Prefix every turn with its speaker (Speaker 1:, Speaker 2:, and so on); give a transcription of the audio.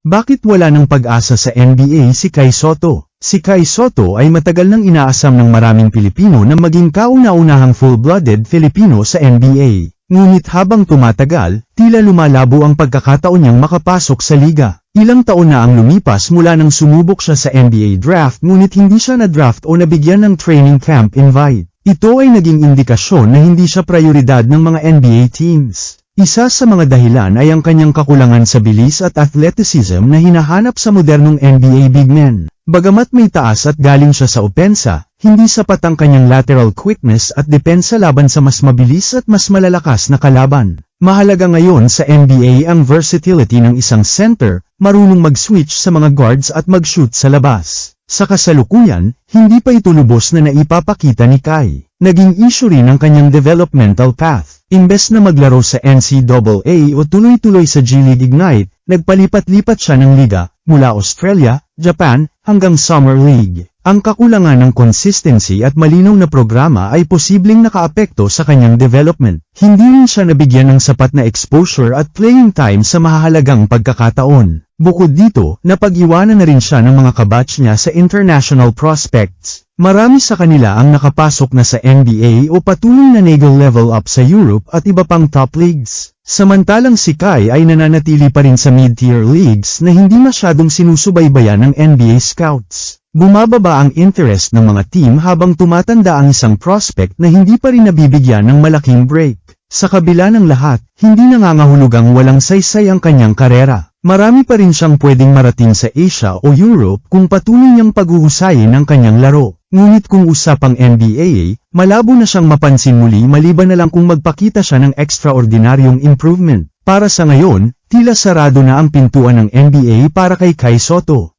Speaker 1: Bakit wala ng pag-asa sa NBA si Kai Sotto? Si Kai Sotto ay matagal nang inaasam ng maraming Pilipino na maging kauna-unahang full-blooded Filipino sa NBA. Ngunit habang tumatagal, tila lumalabo ang pagkakataon niyang makapasok sa liga. Ilang taon na ang lumipas mula nang sumubok siya sa NBA draft ngunit hindi siya na-draft o nabigyan ng training camp invite. Ito ay naging indikasyon na hindi siya prioridad ng mga NBA teams. Isa sa mga dahilan ay ang kanyang kakulangan sa bilis at athleticism na hinahanap sa modernong NBA big men. Bagamat may taas at galing siya sa opensa, hindi sapat ang kanyang lateral quickness at depensa laban sa mas mabilis at mas malalakas na kalaban. Mahalaga ngayon sa NBA ang versatility ng isang center, marunong mag-switch sa mga guards at mag-shoot sa labas. Sa kasalukuyan, hindi pa ito lubos na naipapakita ni Kai. Naging issue rin ang kanyang developmental path. Imbes na maglaro sa NCAA o tuloy-tuloy sa G League Ignite, nagpalipat-lipat siya ng liga, mula Australia, Japan, hanggang Summer League. Ang kakulangan ng consistency at malinaw na programa ay posibleng nakaapekto sa kanyang development. Hindi rin siya nabigyan ng sapat na exposure at playing time sa mahahalagang pagkakataon. Bukod dito, napag-iwanan na rin siya ng mga kabatch niya sa international prospects. Marami sa kanila ang nakapasok na sa NBA o patuloy na nag-level up sa Europe at iba pang top leagues. Samantalang si Kai ay nananatili pa rin sa mid-tier leagues na hindi masyadong sinusubaybayan ng NBA scouts. Bumababa ang interest ng mga team habang tumatanda ang isang prospect na hindi pa rin nabibigyan ng malaking break. Sa kabila ng lahat, hindi nangangahulugang walang saysay ang kanyang karera. Marami pa rin siyang pwedeng marating sa Asia o Europe kung patuloy niyang paghuhusayin ang kanyang laro. Ngunit kung usapang NBA, malabo na siyang mapansin muli maliban na lang kung magpakita siya ng extraordinaryong improvement. Para sa ngayon, tila sarado na ang pintuan ng NBA para kay Kai Sotto.